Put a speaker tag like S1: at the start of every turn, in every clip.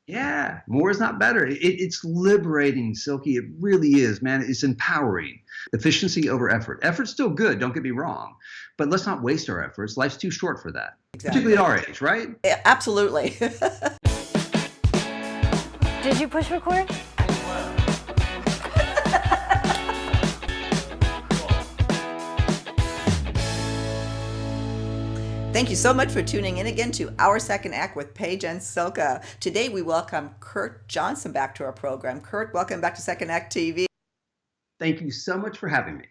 S1: Yeah, more is not better. It's liberating, Silky. It really is, man. It's empowering. Efficiency over effort. Effort's still good, don't get me wrong, but let's not waste our efforts. Life's too short for that, particularly
S2: Exactly.
S1: at our age, right?
S2: Yeah, absolutely.
S3: Did you push record?
S2: Thank you so much for tuning in again to Our Second Act with Paige and Silka. Today we welcome Kurt Johnsen back to our program. Kurt, welcome back to Second Act TV.
S1: Thank you so much for having me.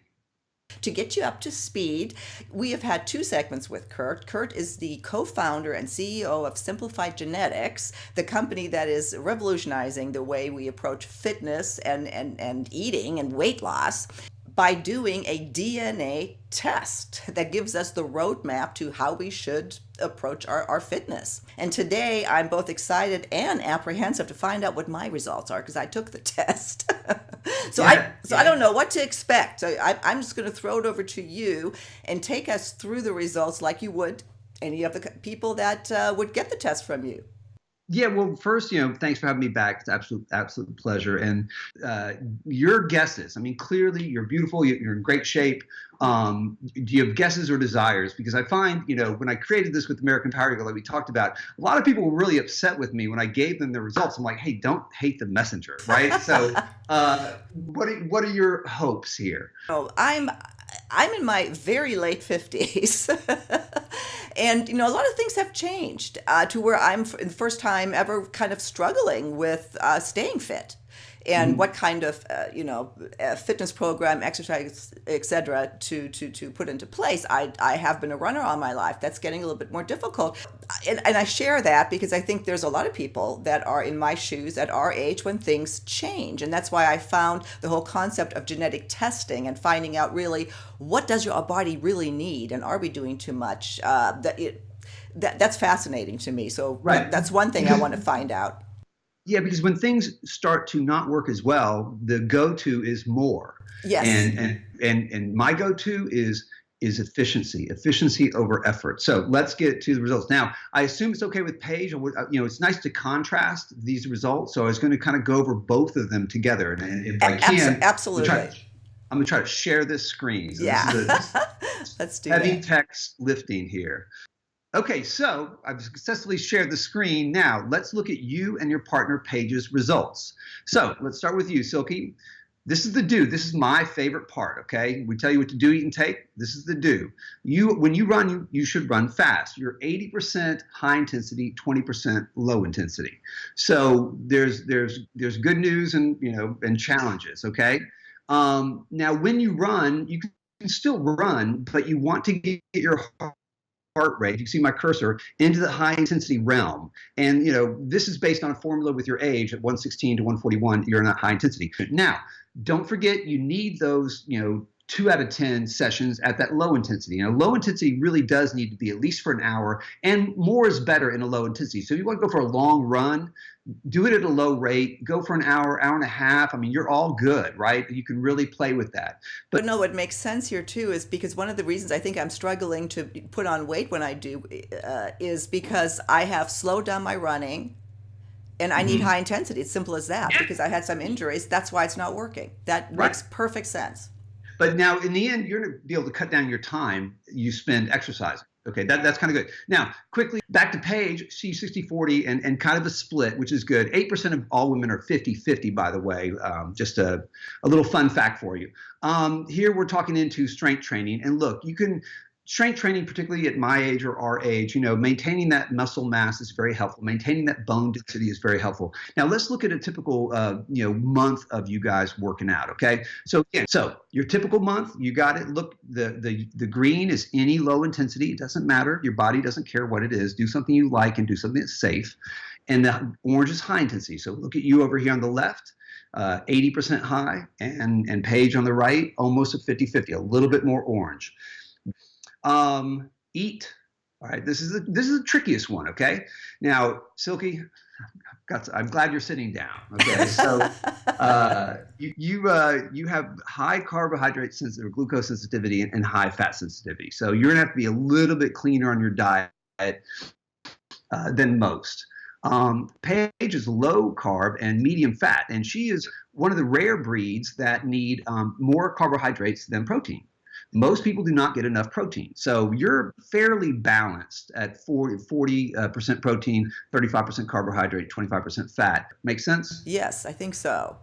S2: To get you up to speed, we have had two segments with Kurt. Kurt is the co-founder and CEO of Simplified Genetics, the company that is revolutionizing the way we approach fitness and eating and weight loss by doing a DNA test that gives us the roadmap to how we should approach our fitness. And today I'm both excited and apprehensive to find out what my results are because I took the test. I don't know what to expect. So I'm just going to throw it over to you and take us through the results like you would any of the people that would get the test from you.
S1: Yeah, well, first, thanks for having me back. It's absolute pleasure. And your guesses, I mean, clearly you're beautiful, you're in great shape. Do you have guesses or desires? Because I find, when I created this with American Power Yoga, like we talked about, a lot of people were really upset with me when I gave them the results. I'm like, hey, don't hate the messenger, right? So what are your hopes here?
S2: Oh, I'm in my very late 50s. And, a lot of things have changed to where I'm for the first time ever kind of struggling with staying fit and what kind of, fitness program, exercise, et cetera, to put into place. I have been a runner all my life. That's getting a little bit more difficult. And I share that because I think there's a lot of people that are in my shoes at our age when things change. And that's why I found the whole concept of genetic testing and finding out really what does your body really need and are we doing too much? That's fascinating to me. So
S1: Right.
S2: That's one thing I want to find out.
S1: Yeah, because when things start to not work as well, the go-to is more.
S2: Yes.
S1: And my go-to is efficiency over effort. So let's get to the results. Now, I assume it's okay with Paige. It's nice to contrast these results. So I was going to kind of go over both of them together. And if I can,
S2: absolutely.
S1: I'm going to try to share this screen. So
S2: Yeah. Let's do
S1: heavy
S2: that.
S1: text lifting here. Okay, so I've successfully shared the screen. Now, let's look at you and your partner Paige's results. So let's start with you, Silky. This is the do. This is my favorite part, okay? We tell you what to do, eat, and take. This is the do. When you run, you should run fast. You're 80% high intensity, 20% low intensity. So there's good news and challenges, okay? Now, when you run, you can still run, but you want to get your heart rate, you can see my cursor, into the high intensity realm. And this is based on a formula with your age at 116 to 141, you're in that high intensity. Now, don't forget you need those, 2 out of 10 sessions at that low intensity. Low intensity really does need to be at least for an hour, and more is better in a low intensity. So if you want to go for a long run, do it at a low rate, go for an hour, hour and a half. I mean, you're all good, right? You can really play with that.
S2: But no, what makes sense here too is because one of the reasons I think I'm struggling to put on weight when I do is because I have slowed down my running and I need high intensity. It's simple as that because I had some injuries. That's why it's not working. That makes perfect sense.
S1: But now, in the end, you're going to be able to cut down your time you spend exercising. Okay, that's kind of good. Now, quickly, back to Paige. She's 60-40 and kind of a split, which is good. 8% of all women are 50-50, by the way. Just a little fun fact for you. Here we're talking into strength training. And look, you can strength training, particularly at my age or our age, maintaining that muscle mass is very helpful. Maintaining that bone density is very helpful. Now let's look at a typical, month of you guys working out. Okay. So your typical month, you got it. Look, the green is any low intensity. It doesn't matter. Your body doesn't care what it is. Do something you like and do something that's safe. And the orange is high intensity. So look at you over here on the left. 80% high and Paige on the right, almost at 50-50, a little bit more orange. Eat. All right, this is the trickiest one. Okay, now Silky, I'm glad you're sitting down. Okay, so you have high carbohydrate sensitivity, glucose sensitivity, and high fat sensitivity. So you're gonna have to be a little bit cleaner on your diet than most. Paige is low carb and medium fat, and she is one of the rare breeds that need more carbohydrates than protein. Most people do not get enough protein. So you're fairly balanced at 40% protein, 35% carbohydrate, 25% fat. Make sense?
S2: Yes, I think so.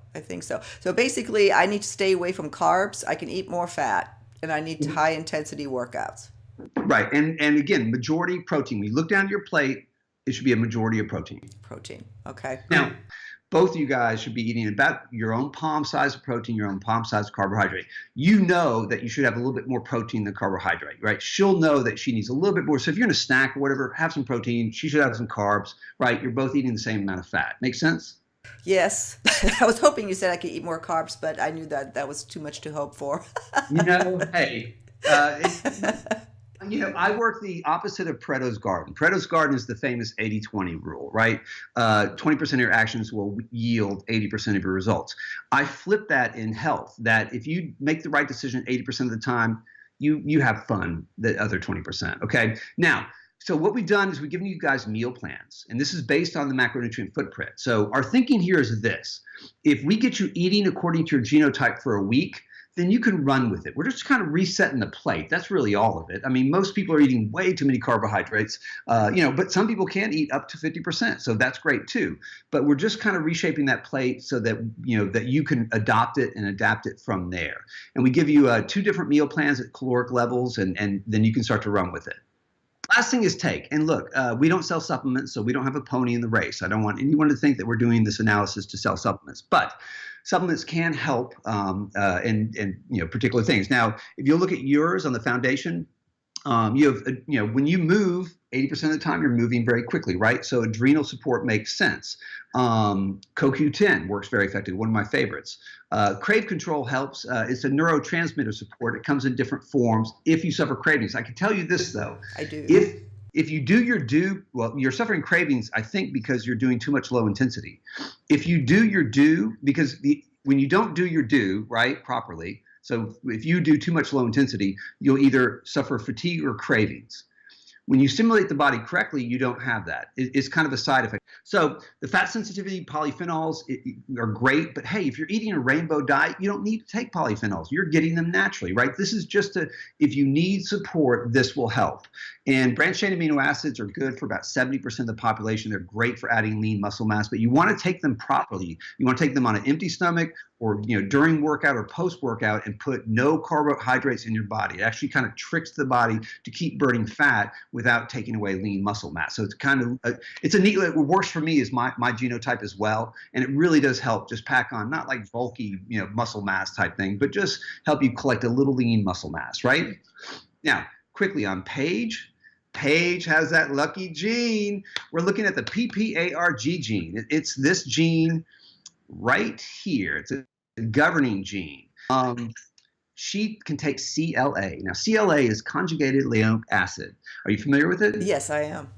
S2: So basically, I need to stay away from carbs. I can eat more fat, and I need high intensity workouts.
S1: Right. And again, majority protein. When you look down your plate, it should be a majority of protein.
S2: Protein. Okay.
S1: Now, both of you guys should be eating about your own palm size of protein, your own palm size of carbohydrate. You know that you should have a little bit more protein than carbohydrate, right? She'll know that she needs a little bit more. So if you're going to snack or whatever, have some protein. She should have some carbs, right? You're both eating the same amount of fat. Make sense?
S2: Yes. I was hoping you said I could eat more carbs, but I knew that was too much to hope for.
S1: Hey, I work the opposite of Pareto's Garden. Pareto's Garden is the famous 80-20 rule, right? 20% of your actions will yield 80% of your results. I flip that in health, that if you make the right decision 80% of the time, you have fun the other 20%, okay? Now, so what we've done is we've given you guys meal plans, and this is based on the macronutrient footprint. So our thinking here is this. If we get you eating according to your genotype for a week, then you can run with it. We're just kind of resetting the plate. That's really all of it. I mean, most people are eating way too many carbohydrates, but some people can eat up to 50%. So that's great too. But we're just kind of reshaping that plate so that, that you can adopt it and adapt it from there. And we give you 2 different meal plans at caloric levels, and then you can start to run with it. Last thing is take. And look, we don't sell supplements, so we don't have a pony in the race. I don't want anyone to think that we're doing this analysis to sell supplements. But supplements can help in particular things. Now, if you look at yours on the foundation, you have when you move, 80% of the time you're moving very quickly, right? So adrenal support makes sense. CoQ10 works very effectively, one of my favorites. Crave control helps. It's a neurotransmitter support. It comes in different forms if you suffer cravings. I can tell you this though.
S2: I do.
S1: If you do your due, well, you're suffering cravings, I think, because you're doing too much low intensity. If you do your due, because when you don't do your due, right, properly, so if you do too much low intensity, you'll either suffer fatigue or cravings. When you stimulate the body correctly, you don't have that. It's kind of a side effect. So the fat sensitivity polyphenols are great, but hey, if you're eating a rainbow diet, you don't need to take polyphenols. You're getting them naturally, right? This is just if you need support, this will help. And branched chain amino acids are good for about 70% of the population. They're great for adding lean muscle mass, but you want to take them properly. You want to take them on an empty stomach or during workout or post-workout and put no carbohydrates in your body. It actually kind of tricks the body to keep burning fat without taking away lean muscle mass. So it's kind of it's a neat. What works for me is my genotype as well, and it really does help. Just pack on not like bulky muscle mass type thing, but just help you collect a little lean muscle mass. Right now, quickly on Paige. Paige has that lucky gene. We're looking at the PPARG gene. It's this gene right here. It's a governing gene. She can take CLA. Now, CLA is conjugated linoleic acid. Are you familiar with it?
S2: Yes, I am.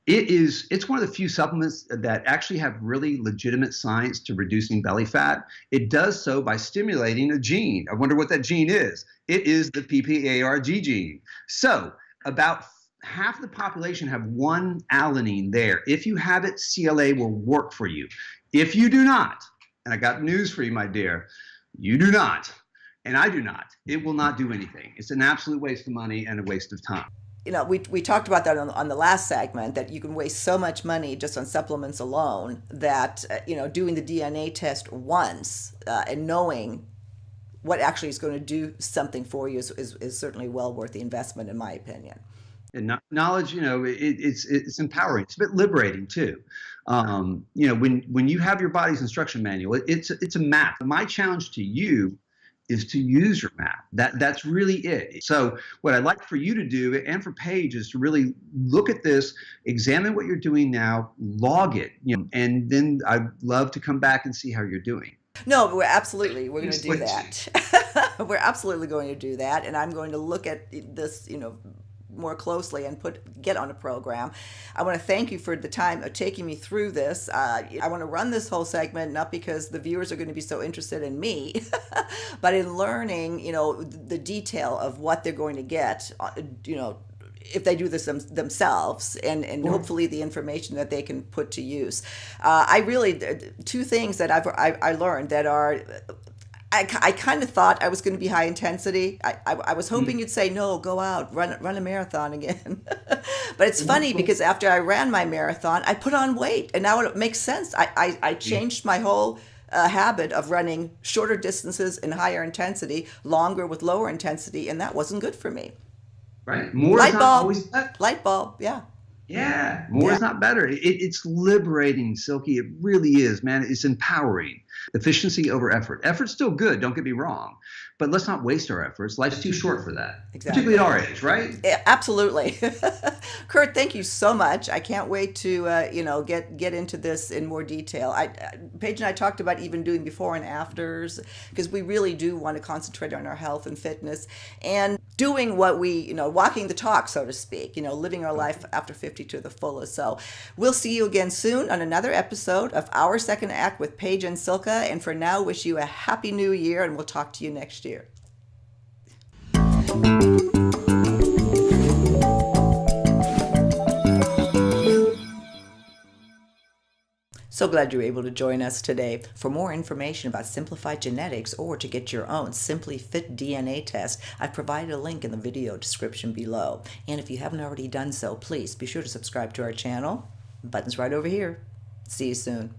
S1: It's one of the few supplements that actually have really legitimate science to reducing belly fat. It does so by stimulating a gene. I wonder what that gene is. It is the PPARG gene. So about half the population have one alanine there. If you have it, CLA will work for you. If you do not, and I got news for you, my dear, you do not, and I do not, it will not do anything. It's an absolute waste of money and a waste of time.
S2: We talked about that on the last segment, that you can waste so much money just on supplements alone that, doing the DNA test once and knowing what actually is going to do something for you is certainly well worth the investment, in my opinion.
S1: And knowledge, it's empowering. It's a bit liberating too. When you have your body's instruction manual, it's a map. My challenge to you is to use your map. That's really it. So what I'd like for you to do, and for Paige, is to really look at this, examine what you're doing now, log it, and then I'd love to come back and see how you're doing.
S2: No, we're going to do that. We're absolutely going to do that, and I'm going to look at this, more closely and get on a program. I want to thank you for the time of taking me through this. I want to run this whole segment not because the viewers are going to be so interested in me, but in learning, the detail of what they're going to get, if they do this themselves, and hopefully the information that they can put to use. I really, two things that I learned that are, I kind of thought I was going to be high intensity. I was hoping you'd say, no, go out, run a marathon again. But it's funny because after I ran my marathon, I put on weight, and now it makes sense. I changed my whole habit of running shorter distances in higher intensity, longer with lower intensity, and that wasn't good for me.
S1: Right. More is not always better.
S2: Light bulb, yeah.
S1: Yeah, more is not better. It's liberating, Silky. It really is, man. It's empowering. Efficiency over effort. Effort's still good, don't get me wrong. But let's not waste our efforts. Life's too short for that.
S2: Exactly.
S1: Particularly at our age, right?
S2: Yeah, absolutely. Kurt, thank you so much. I can't wait to get into this in more detail. Paige and I talked about even doing before and afters, because we really do want to concentrate on our health and fitness and doing what we, walking the talk, so to speak, living our life after 50 to the fullest. So we'll see you again soon on another episode of Our Second Act with Paige and Silka. And for now, wish you a happy new year, and we'll talk to you next year. So glad you were able to join us today. For more information about Simplified Genetics or to get your own SimplyFit DNA test, I've provided a link in the video description below. And if you haven't already done so, please be sure to subscribe to our channel. The button's right over here. See you soon.